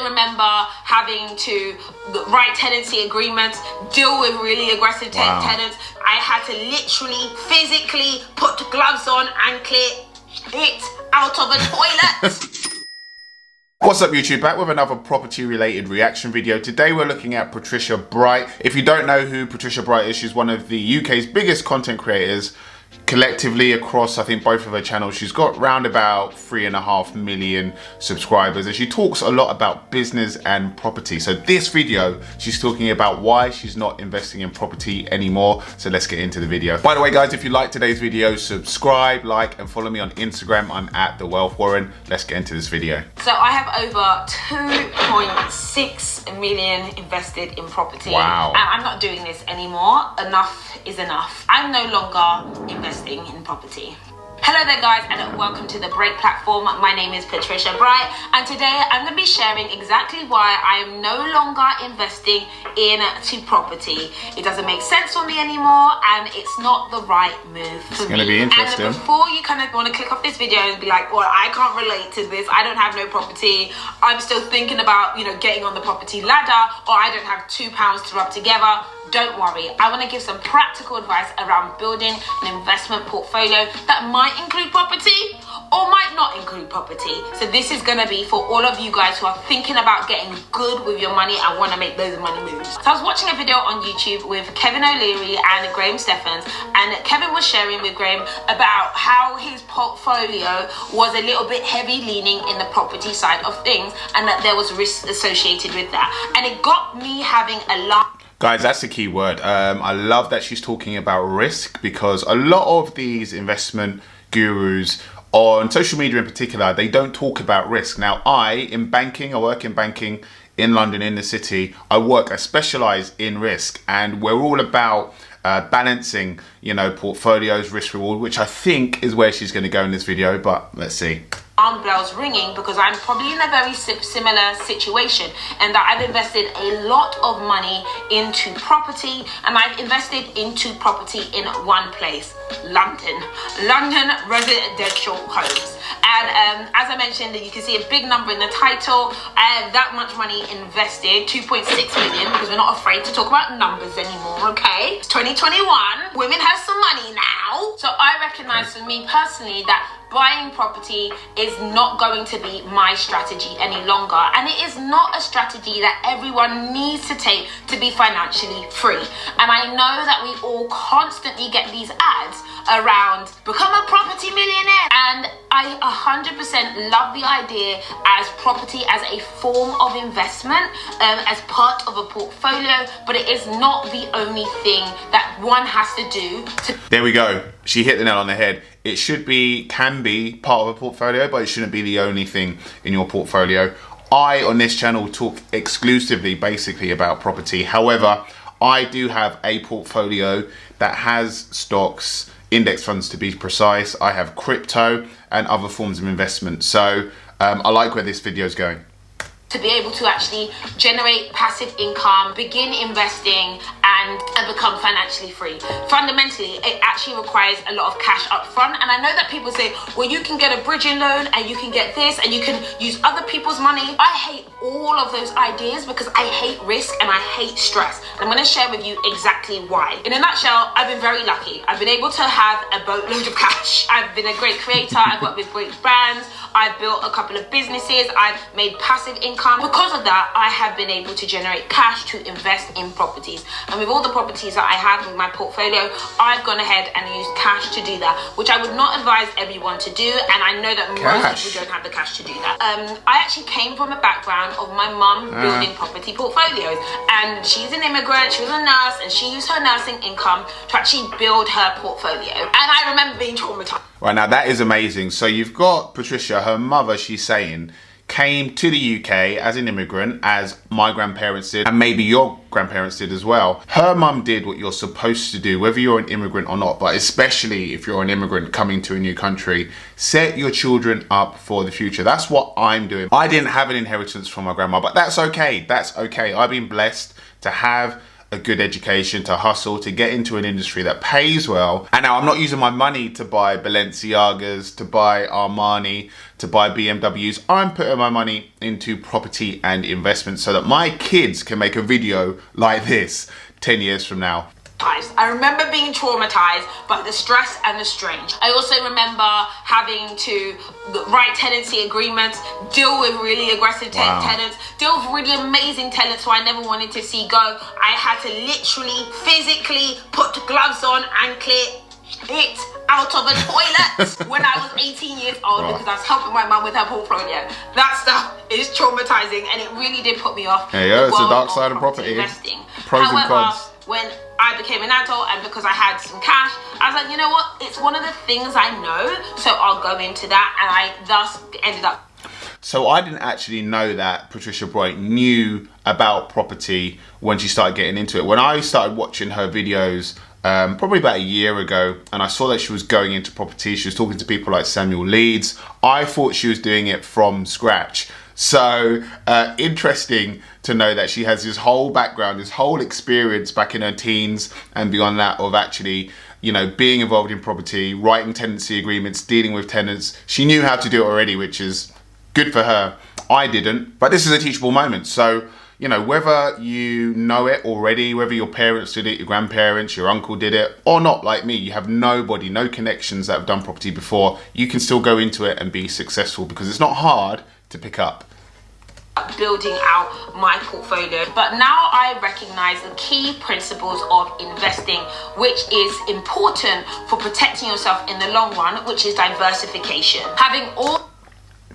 still remember having to write tenancy agreements, deal with really aggressive tenants. I had to literally, physically put gloves on and clear it out of a toilet. What's up YouTube, back with another property related reaction video. Today we're looking at Patricia Bright. If you don't know who Patricia Bright is, she's one of the UK's biggest content creators. Collectively across, I think, both of her channels, she's got round about 3.5 million subscribers, and she talks a lot about business and property. So this video, she's talking about why she's not investing in property anymore. So let's get into the video. By the way guys, if you like today's video, subscribe, like and follow me on Instagram. I'm at The Wealth Warren. Let's get into this video. So I have over 2.6 million invested in property. Wow. And I'm not doing this anymore. Enough is enough. I'm no longer investing in property. Hello there guys, and welcome to the Break platform. My name is Patricia Bright, and today I'm going to be sharing exactly why I am no longer investing into property. It doesn't make sense for me anymore, and it's not the right move for me. It's going to be interesting. And before you kind of want to click off this video and be like, well, I can't relate to this, I don't have no property, I'm still thinking about, getting on the property ladder, or I don't have £2 to rub together. Don't worry, I want to give some practical advice around building an investment portfolio that might include property or might not include property. So this is going to be for all of you guys who are thinking about getting good with your money and want to make those money moves. So I was watching a video on YouTube with Kevin O'Leary and Graham Steffens, and Kevin was sharing with Graham about how his portfolio was a little bit heavy leaning in the property side of things, and that there was risk associated with that. And it got me having a lot. Guys, that's the key word. I love that she's talking about risk, because a lot of these investment gurus on social media in particular, they don't talk about risk. Now, I work in banking in London, in the city. I specialize in risk, and we're all about balancing, portfolios, risk reward, which I think is where she's going to go in this video, but let's see. Alarm bells ringing, because I'm probably in a very similar situation, and that I've invested a lot of money into property, and I've invested into property in one place, London residential homes. And as I mentioned, you can see a big number in the title. I have that much money invested, 2.6 million, because we're not afraid to talk about numbers anymore, okay? It's 2021, women have some money now. So I recognize, for me personally, that buying property is not going to be my strategy any longer, and it is not a strategy that everyone needs to take to be financially free. And I know that we all constantly get these ads around become a property millionaire, and I 100% love the idea as property as a form of investment, as part of a portfolio, but it is not the only thing that one has to do to... There we go. She hit the nail on the head. It can be part of a portfolio, but it shouldn't be the only thing in your portfolio. I, on this channel, talk exclusively, basically, about property. However, I do have a portfolio that has stocks, index funds to be precise. I have crypto and other forms of investment. So I like where this video is going. To be able to actually generate passive income, begin investing, and become financially free. Fundamentally, it actually requires a lot of cash up front. And I know that people say, well, you can get a bridging loan, and you can get this, and you can use other people's money. I hate all of those ideas, because I hate risk and I hate stress. And I'm going to share with you exactly why. In a nutshell, I've been very lucky. I've been able to have a boatload of cash. I've been a great creator. I've worked with great brands. I've built a couple of businesses. I've made passive income. Because of that, I have been able to generate cash to invest in properties. And with all the properties that I have in my portfolio, I've gone ahead and used cash to do that, which I would not advise everyone to do. And I know that most people don't have the cash to do that. I actually came from a background of my mum building property portfolios. And she's an immigrant, she was a nurse, and she used her nursing income to actually build her portfolio. And I remember being traumatized. Right, now that is amazing. So you've got Patricia, her mother, she's saying, came to the UK as an immigrant, as my grandparents did, and maybe your grandparents did as well. Her mum did what you're supposed to do, whether you're an immigrant or not, but especially if you're an immigrant coming to a new country, set your children up for the future. That's what I'm doing. I didn't have an inheritance from my grandma, but that's okay. That's okay. I've been blessed to have a good education, to hustle, to get into an industry that pays well. And now I'm not using my money to buy Balenciagas, to buy Armani, to buy BMWs. I'm putting my money into property and investment so that my kids can make a video like this 10 years from now. I remember being traumatized by the stress and the strain. I also remember having to write tenancy agreements, deal with really aggressive tenants, deal with really amazing tenants who I never wanted to see go. I had to literally, physically put gloves on and clear it out of a toilet when I was 18 years old because I was helping my mum with her portfolio. That stuff is traumatizing and it really did put me off. Yeah, it's the dark side of property investing. Pros and cons. When I became an adult and because I had some cash, I was like, you know what? It's one of the things I know, so I'll go into that, and I thus ended up. So I didn't actually know that Patricia Bright knew about property when she started getting into it. When I started watching her videos, probably about a year ago, and I saw that she was going into property, she was talking to people like Samuel Leeds, I thought she was doing it from scratch. So interesting to know that she has this whole background, this whole experience back in her teens and beyond that of actually, you know, being involved in property, writing tenancy agreements, dealing with tenants. She knew how to do it already, which is good for her. I didn't, but this is a teachable moment. So, you know, whether you know it already, whether your parents did it, your grandparents, your uncle did it, or not, like me, you have nobody, no connections that have done property before, you can still go into it and be successful because it's not hard to pick up. Building out my portfolio, but now I recognize the key principles of investing, which is important for protecting yourself in the long run, which is diversification. Having all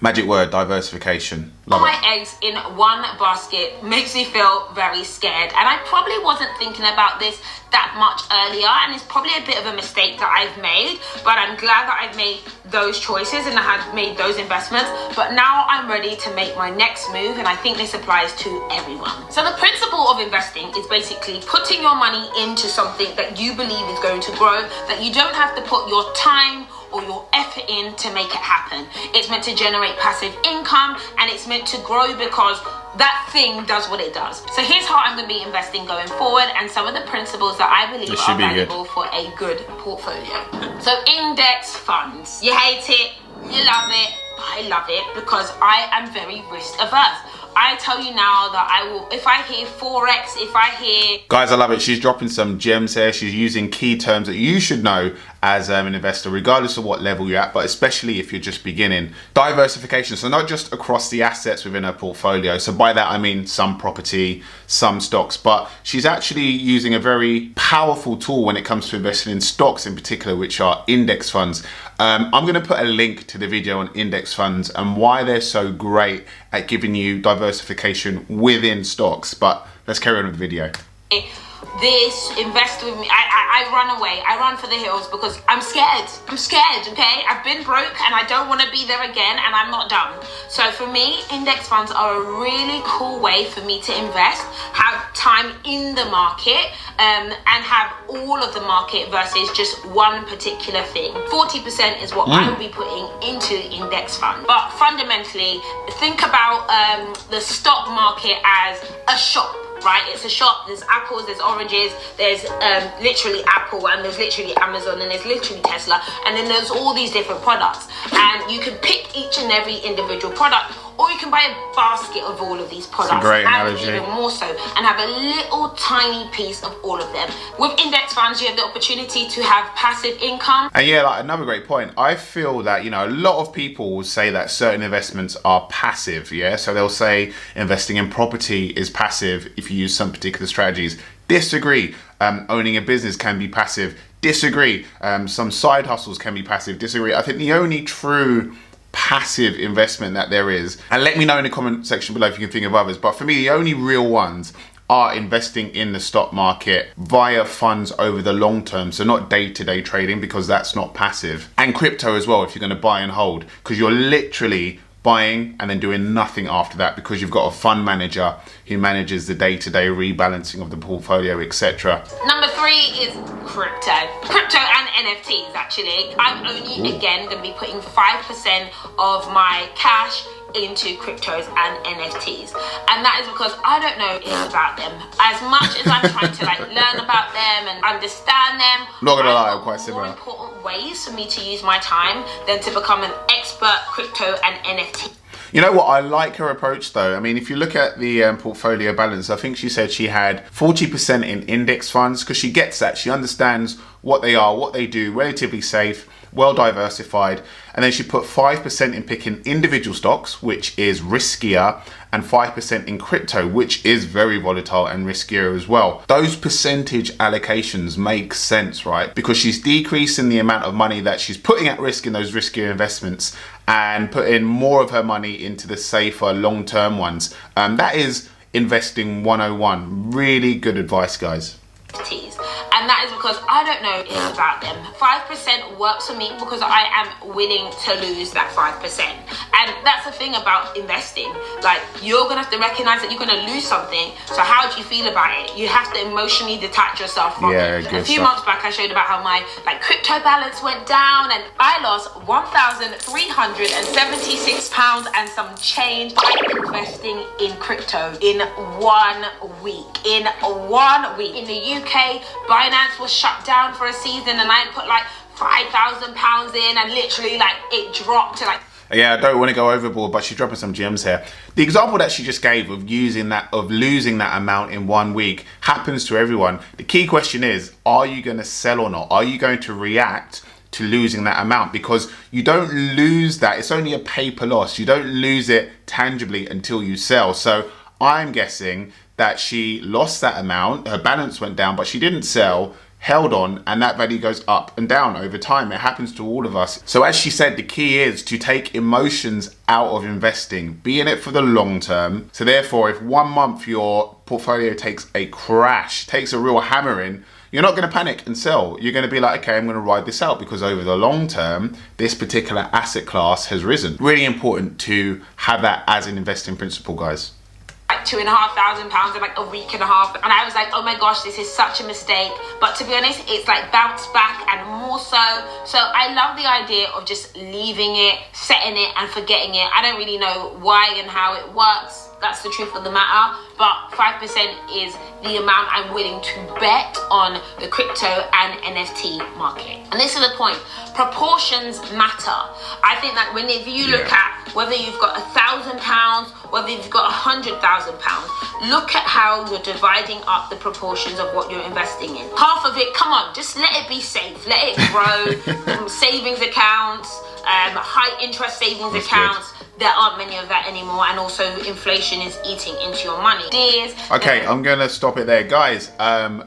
magic word, diversification. Love my eggs in one basket makes me feel very scared, and I probably wasn't thinking about this that much earlier, and it's probably a bit of a mistake that I've made, but I'm glad that I've made those choices and I had made those investments. But now I'm ready to make my next move, and I think this applies to everyone. So the principle of investing is basically putting your money into something that you believe is going to grow, that you don't have to put your time or your effort in to make it happen. It's meant to generate passive income, and it's meant to grow because that thing does what it does. So here's how I'm going to be investing going forward, and some of the principles that I believe are valuable for a good portfolio. So index funds. You hate it, you love it. I love it because I am very risk averse. I tell you now that I will, if I hear Forex, if I hear... Guys, I love it. She's dropping some gems here. She's using key terms that you should know as an investor, regardless of what level you're at, but especially if you're just beginning. Diversification, so not just across the assets within her portfolio. So by that, I mean some property, some stocks, but she's actually using a very powerful tool when it comes to investing in stocks in particular, which are index funds. I'm going to put a link to the video on index funds and why they're so great at giving you diversification within stocks. But let's carry on with the video. This invest with me, I run away, I run for the hills because I'm scared, okay? I've been broke and I don't want to be there again, and I'm not done. So for me, index funds are a really cool way for me to invest, have time in the market, and have all of the market versus just one particular thing. 40% is what I will be putting into index fund. But fundamentally, think about the stock market as a shop. Right, it's a shop. There's apples, there's oranges, there's literally Apple, and there's literally Amazon, and there's literally Tesla, and then there's all these different products, and you can pick each and every individual product, or you can buy a basket of all of these products, and even more so, and have a little tiny piece of all of them. With index funds, you have the opportunity to have passive income. And yeah, like another great point, I feel that, you know, a lot of people will say that certain investments are passive, yeah? So they'll say investing in property is passive if you use some particular strategies. Disagree. Owning a business can be passive. Disagree. Some side hustles can be passive. Disagree. I think the only true passive investment that there is, and let me know in the comment section below if you can think of others, but for me the only real ones are investing in the stock market via funds over the long term, so not day-to-day trading, because that's not passive, and crypto as well if you're going to buy and hold, because you're literally buying and then doing nothing after that because you've got a fund manager who manages the day-to-day rebalancing of the portfolio, etc. Number 3 is crypto and NFTs. Actually, I'm only again going to be putting 5% of my cash into cryptos and NFTs, and that is because I don't know about them as much as I'm trying to like learn about them and understand them. Not gonna lie, I'm quite similar. More important ways for me to use my time than to become an expert crypto and NFT. You know what, I like her approach though. I mean, if you look at the portfolio balance, I think she said she had 40% in index funds because she gets that. She understands what they are, what they do, relatively safe, well diversified. And then she put 5% in picking individual stocks, which is riskier, and 5% in crypto, which is very volatile and riskier as well. Those percentage allocations make sense, right? Because she's decreasing the amount of money that she's putting at risk in those riskier investments and putting more of her money into the safer long-term ones. That is investing 101. Really good advice, guys. And that is because I don't know about them. 5% works for me because I am willing to lose that 5%. And that's the thing about investing. Like, you're gonna have to recognize that you're gonna lose something. So how do you feel about it? You have to emotionally detach yourself from it. A few months back I showed about how my crypto balance went down and I lost £1,376 and some change by investing in crypto in 1 week. In 1 week. In the UK, Binance was shut down for a season and I had put like £5,000 in and literally it dropped to Yeah, I don't want to go overboard, but she's dropping some gems here. The example that she just gave of losing that amount in 1 week happens to everyone. The key question is, are you going to sell or not? Are you going to react to losing that amount? Because you don't lose that. It's only a paper loss. You don't lose it tangibly until you sell. So I'm guessing that she lost that amount, her balance went down, but she didn't sell, held on, and that value goes up and down over time. It happens to all of us. So as she said, the key is to take emotions out of investing, be in it for the long term. So therefore, if 1 month your portfolio takes a crash, takes a real hammering, you're not going to panic and sell. You're going to be like, okay, I'm going to ride this out because over the long term, this particular asset class has risen. Really important to have that as an investing principle, guys. £2,500 in a week and a half, and I was like, oh my gosh, this is such a mistake. But to be honest, it's bounced back and more so. So I love the idea of just leaving it, setting it and forgetting it. I don't really know why and how it works. That's the truth of the matter. But 5% is the amount I'm willing to bet on the crypto and NFT market. And this is the point. Proportions matter. I think that if you look at whether you've got £1,000, whether you've got £100,000, look at how you're dividing up the proportions of what you're investing in. Half of it, come on, just let it be safe. Let it grow. Savings accounts, high interest savings accounts. There aren't many of that anymore, and also inflation is eating into your money. Okay, I'm gonna stop it there, guys.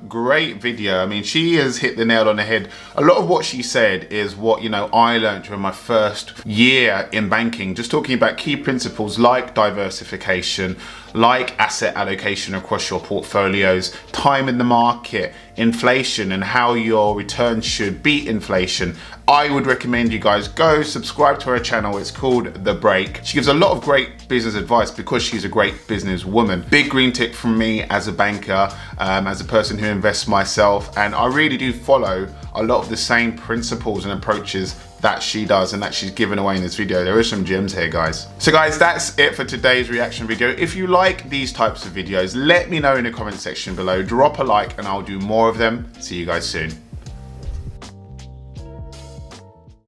Great video. I mean, she has hit the nail on the head. A lot of what she said is what I learned during my first year in banking, just talking about key principles like diversification, like asset allocation across your portfolios, time in the market, inflation, and how your returns should beat inflation. I would recommend you guys go subscribe to her channel. It's called The Break. She gives a lot of great business advice because she's a great business woman. Big green tick from me as a banker, as a person who invests myself, and I really do follow a lot of the same principles and approaches that she does and that she's given away in this video. There are some gems here, guys. So guys, that's it for today's reaction video. If you like these types of videos, let me know in the comment section below. Drop a like and I'll do more of them. See you guys soon.